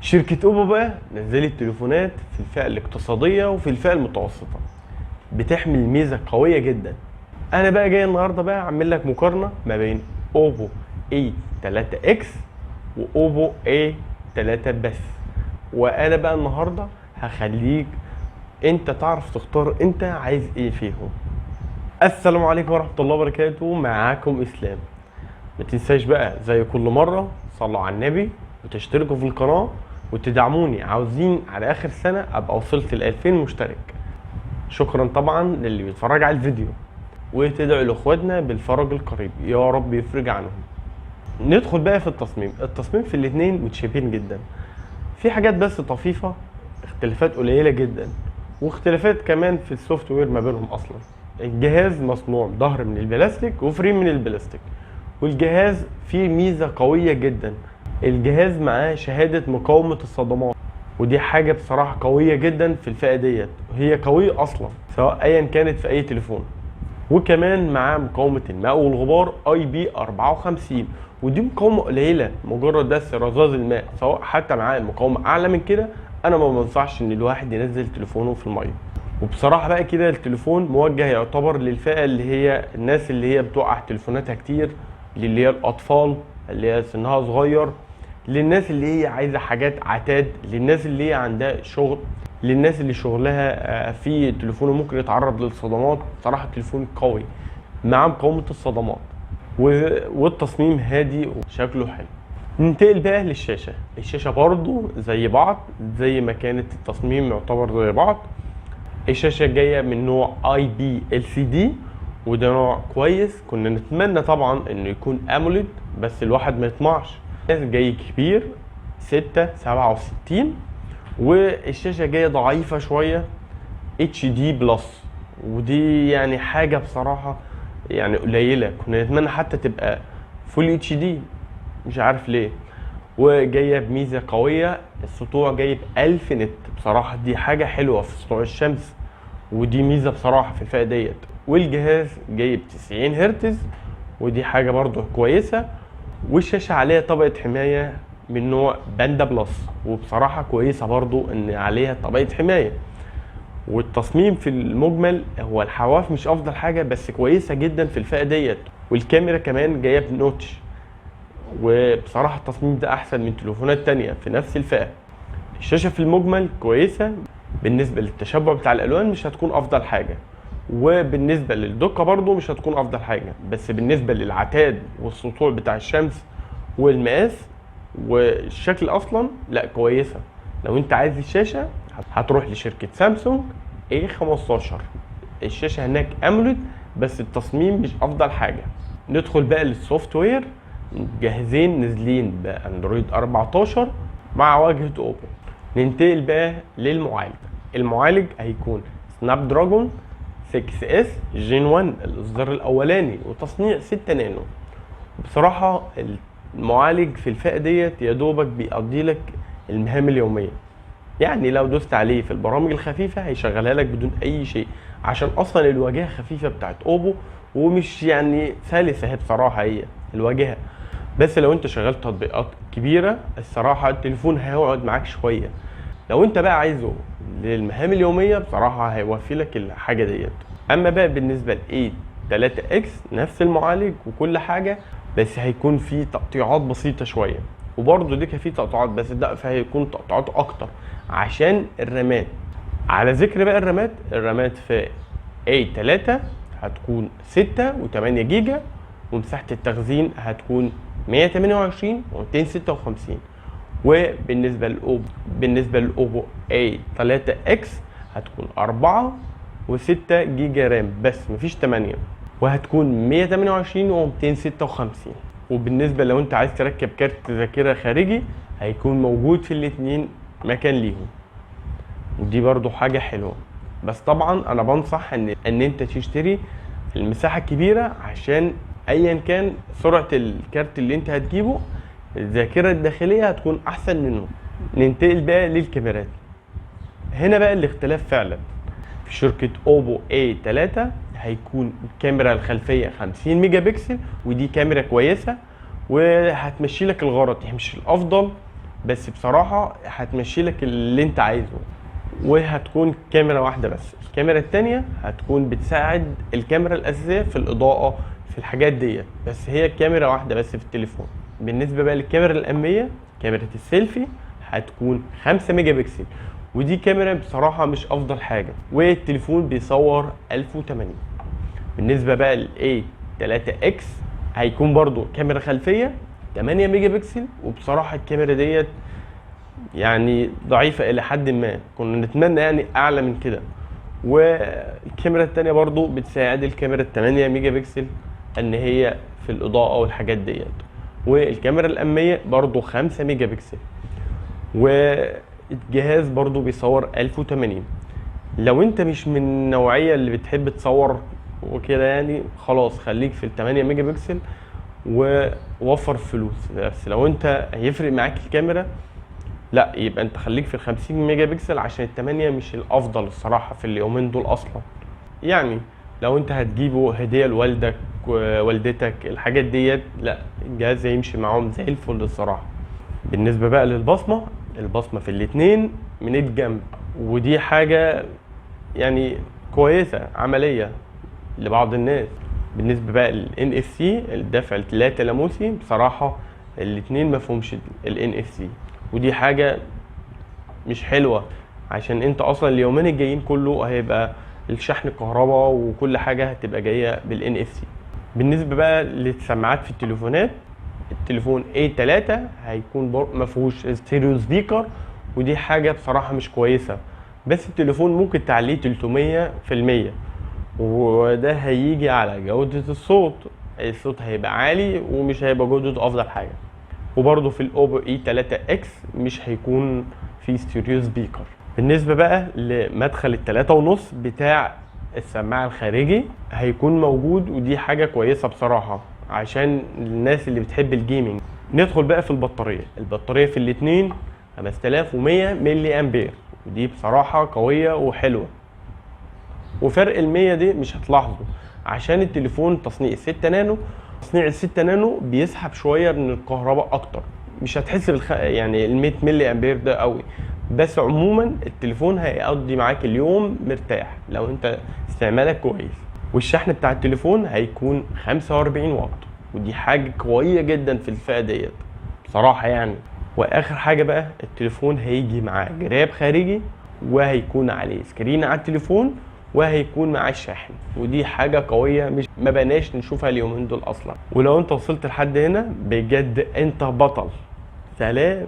شركة اوبو بقى نزلت تليفونات في الفئة الاقتصادية وفي الفئة المتوسطة بتحمل ميزة قوية جدا. انا بقى جاي النهاردة بقى اعمل لك مقارنة ما بين اوبو A3X واوبو A3 بس، وانا بقى النهاردة هخليك انت تعرف تختار انت عايز ايه فيهم. السلام عليكم ورحمة الله وبركاته، معاكم اسلام. ما تنساش بقى زي كل مرة صلوا على النبي وتشتركوا في القناة وتدعموني، عاوزين على اخر سنة ابقى وصلت ل 2000 مشترك. شكرا طبعا للي بيتفرج على الفيديو، وتدعوا لاخواتنا بالفرج القريب يا رب يفرج عنهم. ندخل بقى في التصميم في الاتنين متشابهين جدا، في حاجات بس طفيفة، اختلافات قليلة جدا، واختلافات كمان في السوفت وير ما بينهم. اصلا الجهاز مصنوع ظهر من البلاستيك وفريم من البلاستيك، والجهاز فيه ميزة قوية جدا، الجهاز معاه شهادة مقاومة الصدمات، ودي حاجة بصراحة قوية جدا في الفئة ديت، وهي قوية اصلا سواء ايا كانت في اي تليفون. وكمان معاه مقاومة الماء والغبار IP54، ودي مقاومة قليلة، مجرد بس رذاذ الماء. سواء حتى معاه مقاومة اعلى من كده، انا ما بنصحش ان الواحد ينزل تليفونه في المية. وبصراحة بقى كده التليفون موجه يعتبر للفئة اللي هي الناس اللي هي بتوقع تليفوناتها كتير، اللي هي الاطفال اللي هي سنها صغير، للناس اللي هي عايزة حاجات عتاد، للناس اللي هي عندها شغل، للناس اللي شغلها في تليفونه ممكن يتعرض للصدمات. صراحة التليفون قوي مع مقاومة الصدمات، والتصميم هادي وشكله حلو. ننتقل بقى للشاشة. الشاشة برضو زي بعض، زي ما كانت التصميم يعتبر زي بعض. الشاشة جاية من نوع IPLCD، وده نوع كويس. كنا نتمنى طبعا انه يكون اموليد، بس الواحد ما يطمعش. جاي كبير 667، والشاشة جاية ضعيفة شوية HD بلس، ودي يعني حاجة بصراحة يعني قليلة. كنا نتمنى حتى تبقى فول HD، مش عارف ليه. وجاية بميزة قوية، السطوع جايب 1000 نت، بصراحة دي حاجة حلوة في سطوع الشمس، ودي ميزة بصراحة في الفئة ديت. والجهاز جايب 90 هرتز، ودي حاجة برضو كويسة. والشاشة عليها طبقة حماية من نوع باندا بلس، وبصراحة كويسة برضو ان عليها طبقة حماية. والتصميم في المجمل، هو الحواف مش افضل حاجة بس كويسة جدا في الفئة ديت. والكاميرا كمان جاية بنوتش، وبصراحة التصميم ده احسن من تليفونات تانية في نفس الفئة. الشاشة في المجمل كويسة، بالنسبة للتشبع بتاع الالوان مش هتكون افضل حاجة، وبالنسبة للدقة برضو مش هتكون افضل حاجة، بس بالنسبة للعتاد والسطوع بتاع الشمس والمقاس والشكل اصلا لا كويسة. لو انت عايز الشاشة هتروح لشركة سامسونج A15، الشاشة هناك اموليد بس التصميم مش افضل حاجة. ندخل بقى للسوفت وير. جاهزين نازلين باندرويد 14 مع واجهة اوبو. ننتقل بقى للمعالج. المعالج هيكون سناب دراجون 6S جين 1 الاصدار الاولاني، وتصنيع 6 نانو. بصراحة المعالج في الفئة ديت يا دوبك بيقضي لك المهام اليومية، يعني لو دوست عليه في البرامج الخفيفة هيشغلها لك بدون اي شيء، عشان اصلا الواجهة خفيفة بتاعت اوبو، ومش يعني سلسة هي بصراحة هي الواجهة. بس لو انت شغلت تطبيقات كبيرة الصراحة التليفون هيقعد معاك شوية. لو انت بقى عايزه للمهام اليومية بصراحة هيوفي لك الحاجة ديت. اما بقى بالنسبة ل A3X نفس المعالج وكل حاجة، بس هيكون في تقطيعات بسيطة شوية، وبرضه دي في تقطيعات بس ده فهيكون تقطيعات اكتر عشان الرامات. على ذكر بقى الرامات في A3 هتكون 6 و8 جيجا، ومساحة التخزين هتكون 128 و256. بالنسبة للأوبو A3X هتكون 4 و6 جيجا رام بس مفيش 8، وهتكون 128 و256. وبالنسبة لو انت عايز تركب كارت ذاكرة خارجي هيكون موجود في الاتنين مكان ليهم، ودي برضو حاجة حلوة. بس طبعا انا بنصح ان انت تشتري المساحة الكبيرة، عشان ايا كان سرعة الكارت اللي انت هتجيبه الذاكرة الداخلية هتكون احسن منه. ننتقل بقى للكاميرات. هنا بقى الاختلاف فعلا. في شركة اوبو A3 هيكون الكاميرا الخلفية 50 ميجا بكسل، ودي كاميرا كويسة وهتمشي لك الغرض، هي مش الافضل بس بصراحة هتمشي لك اللي انت عايزه، وهتكون كاميرا واحدة بس. الكاميرا التانية هتكون بتساعد الكاميرا الأساسية في الإضاءة في الحاجات دي، بس هي كاميرا واحدة بس في التليفون. بالنسبة بقى للكاميرا الأمامية، كاميرا السيلفي هتكون 5 ميجا بكسل، ودي كاميرا بصراحة مش أفضل حاجة، والتليفون بيصور 1080. بالنسبة بقى ل A3X هيكون برضو كاميرا خلفية 8 ميجا بكسل، وبصراحة الكاميرا ديت يعني ضعيفة إلى حد ما، كنا نتمنى يعني أعلى من كده. والكاميرا التانية برضو بتساعد الكاميرا 8 ميجا بكسل ان هي في الإضاءة والحاجات ديت. والكاميرا الأمامية برضو 5 ميجا بكسل، والجهاز برضو بيصور 1080. لو انت مش من النوعية اللي بتحب تصور وكده يعني خلاص خليك في ال 8 ميجا بكسل ووفر فلوس. بس لو انت هيفرق معاك الكاميرا، لا يبقى انت خليك في ال 50 ميجا بكسل، عشان ال 8 مش الافضل الصراحه في اليومين دول اصلا. يعني لو انت هتجيبه هديه لوالدك ووالدتك الحاجات ديت، لا الجهاز هيمشي معاهم زي الفل الصراحه. بالنسبه بقى للبصمه، البصمه في الاتنين من الجنب، ودي حاجه يعني كويسه عمليه لبعض الناس. بالنسبه بقى لل NFC الدفع اللا تلامسي، بصراحه الاتنين مفهومش ال NFC، ودي حاجة مش حلوة، عشان انت اصلا اليومين الجايين كله هيبقى الشحن الكهرباء وكل حاجة هتبقى جاية بال NFC. بالنسبة بقى للسماعات في التليفونات، التليفون A3 هيكون مفهوش ستيريو سبيكر، ودي حاجة بصراحة مش كويسة. بس التليفون ممكن تعليه 300%، وده هيجي على جودة الصوت هيبقى عالي ومش هيبقى جودته افضل حاجة. وبرضه في الاوبو A3X مش هيكون في ستيريو سبيكر. بالنسبه بقى لمدخل ال3.5 بتاع السماعه الخارجي هيكون موجود، ودي حاجه كويسه بصراحه عشان الناس اللي بتحب الجيمنج. ندخل بقى في البطاريه في الاتنين 5100 ملي امبير، ودي بصراحه قويه وحلوه. وفرق ال100 دي مش هتلاحظه عشان التليفون تصنيع 6 نانو. تصنيع ال6 نانو بيسحب شويه من الكهرباء اكتر، مش هتحس يعني ال100 ملي امبير ده قوي. بس عموما التليفون هيقضي معاك اليوم مرتاح لو انت استعمالك كويس. والشحن بتاع التليفون هيكون 45 واط، ودي حاجه قويه جدا في الفئه ديت بصراحه يعني. واخر حاجه بقى، التليفون هيجي معاه جراب خارجي، وهيكون عليه سكرين على التليفون، وهيكون معاه الشاحن، ودي حاجه قويه مش ما بقناش نشوفها اليومين دول اصلا. ولو انت وصلت لحد هنا بجد انت بطل. سلام.